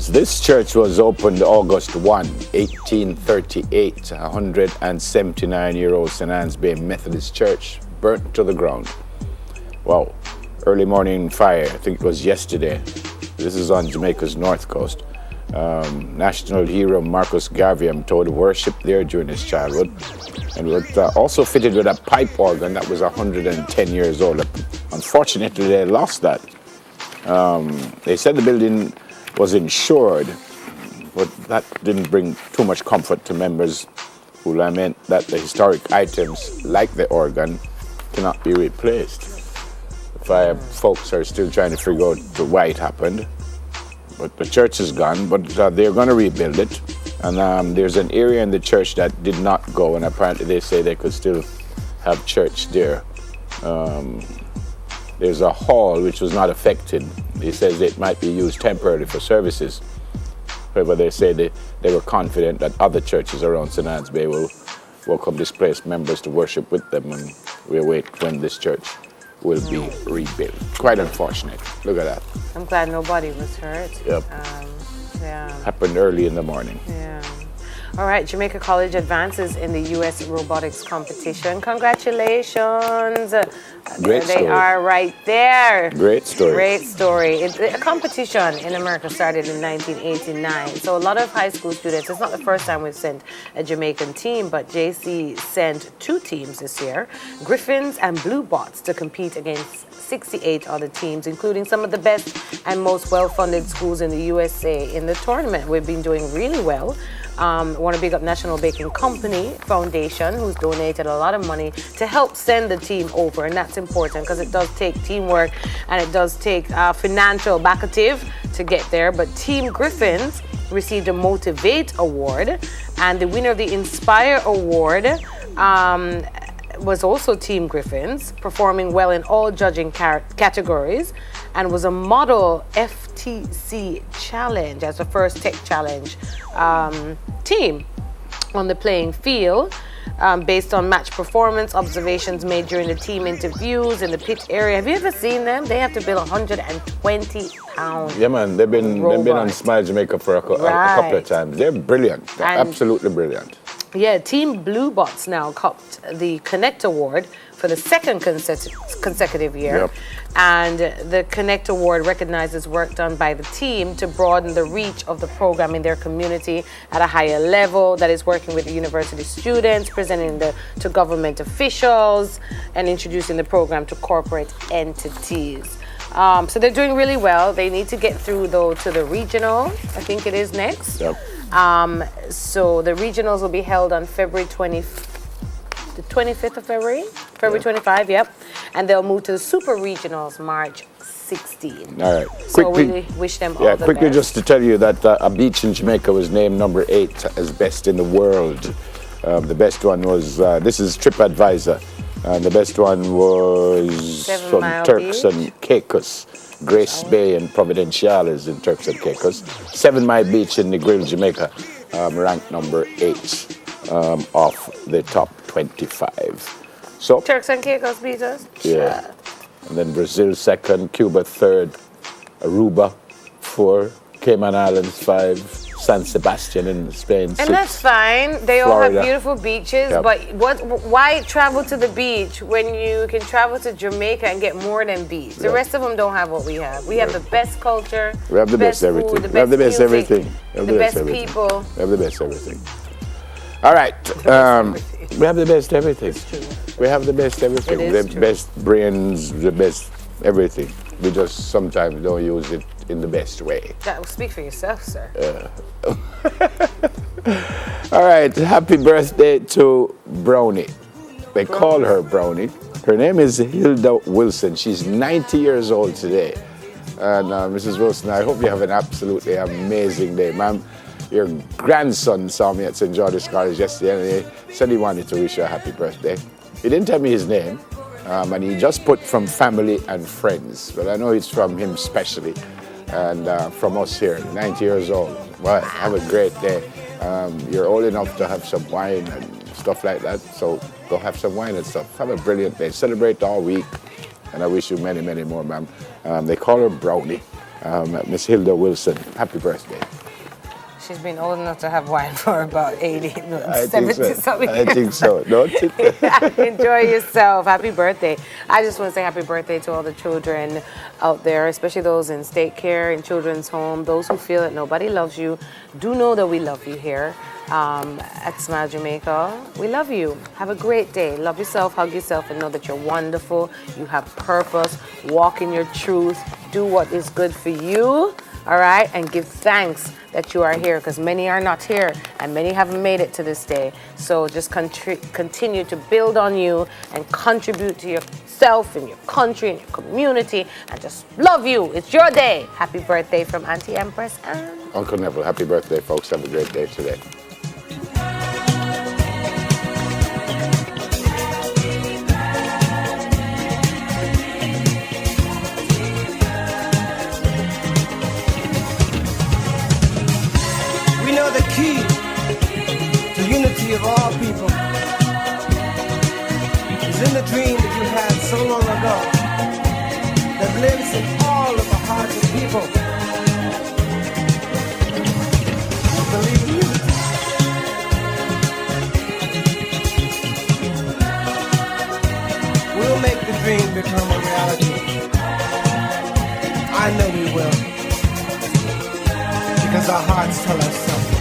This church was opened August 1, 1838. 179-year-old St. Anne's Bay Methodist Church burnt to the ground. Wow. Early morning fire, I think it was yesterday. This is on Jamaica's north coast. National hero Marcus Garvey, I'm told, worshipped there during his childhood. And was also fitted with a pipe organ that was 110 years old. Unfortunately, they lost that. They said the building was insured, but that didn't bring too much comfort to members who lament that the historic items, like the organ, cannot be replaced. The fire folks are still trying to figure out why it happened. But the church is gone, but they're going to rebuild it. And there's an area in the church that did not go, and apparently they say they could still have church there. There's a hall which was not affected. He says it might be used temporarily for services. However, they say they were confident that other churches around St. Anne's Bay will welcome displaced members to worship with them, and we await when this church will be rebuilt. Quite unfortunate. Look at that. I'm glad nobody was hurt. Yep. Yeah. Happened early in the morning. Yeah. All right, Jamaica College advances in the U.S. robotics competition. Congratulations. Great They story. are right there. Great story. Great story. A competition in America started in 1989. So a lot of high school students, it's not the first time we've sent a Jamaican team, but JC sent 2 teams this year, Griffins and Blue Bots, to compete against 68 other teams, including some of the best and most well-funded schools in the USA in the tournament. We've been doing really well. I want to big up National Baking Company Foundation, who's donated a lot of money to help send the team over, and that's important because it does take teamwork and it does take financial backative to get there. But Team Griffins received a Motivate Award, and the winner of the Inspire Award was also Team Griffins, performing well in all judging categories, and was a model FTC challenge as the first tech challenge team on the playing field, based on match performance, observations made during the team interviews in the pitch area. Have you ever seen them? They have to build 120 pound. Yeah, man, they've been on Smile Jamaica for a couple of times. They're brilliant. They're absolutely brilliant. Yeah, Team Blue Bots now copped the Connect Award for the second consecutive year. Yep. And the Connect Award recognizes work done by the team to broaden the reach of the program in their community at a higher level, that is working with the university students, presenting to government officials, and introducing the program to corporate entities. So they're doing really well. They need to get through, though, to the regional. I think it is next. Yep. So the regionals will be held on February 25th of February? February 25, yep. And they'll move to the Super Regionals March 16. All right. So we wish them all the best. Quickly just to tell you that a beach in Jamaica was named number 8 as best in the world. The best one was, this is TripAdvisor, and the best one was 7 from Mile Turks Beach. and Caicos. Grace Bay and Providencial is in Turks and Caicos. 7 Mile Beach in Negril, Jamaica, ranked number 8 off the top 25. So Turks and Caicos beat us? yeah. And then Brazil 2nd, Cuba 3rd, Aruba 4, Cayman Islands 5, San Sebastian in Spain 6. And that's fine. They all Florida. have beautiful beaches, Yep. but why travel to the beach when you can travel to Jamaica and get more than beach? The Yep. rest of them don't have what we have. We have the best culture. We have the best everything. Food, the We have the best music, everything. We have the best everything. people. We have the best everything. All right. We have the best everything. We have the best everything. It The is true. best brains, the best everything. We just sometimes don't use it in the best way. That will speak for yourself, sir. All right. Happy birthday to Brownie. They call her Brownie. Her name is Hilda Wilson. She's 90 years old today. And Mrs. Wilson, I hope you have an absolutely amazing day, ma'am. Your grandson saw me at St. George's College yesterday, and he said he wanted to wish you a happy birthday. He didn't tell me his name, and he just put from family and friends, but I know it's from him specially, and from us here, 90 years old. Well, have a great day. You're old enough to have some wine and stuff like that, so go have some wine and stuff. Have a brilliant day. Celebrate all week, and I wish you many, many more, ma'am. They call her Brownie. Miss Hilda Wilson, happy birthday. she's been old enough to have wine for about 80, no, I 70 think so. something I think so. Don't you? Enjoy yourself. Happy birthday. I just want to say happy birthday to all the children out there, especially those in state care, in children's home, those who feel that nobody loves you. Do know that we love you here at Smile Jamaica. We love you. Have a great day. Love yourself, hug yourself, and know that you're wonderful. You have purpose. Walk in your truth. Do what is good for you. All right, and give thanks that you are here, because many are not here and many haven't made it to this day. So just continue to build on you and contribute to yourself and your country and your community, and just love you. It's your day. Happy birthday from Auntie Empress and Uncle Neville, happy birthday, folks. Have a great day today. We know the key to unity of all people is in the dream that you had so long ago that lives in all of the hearts of people who believe in unity. We'll make the dream become a reality. I know we will, because our hearts tell us so.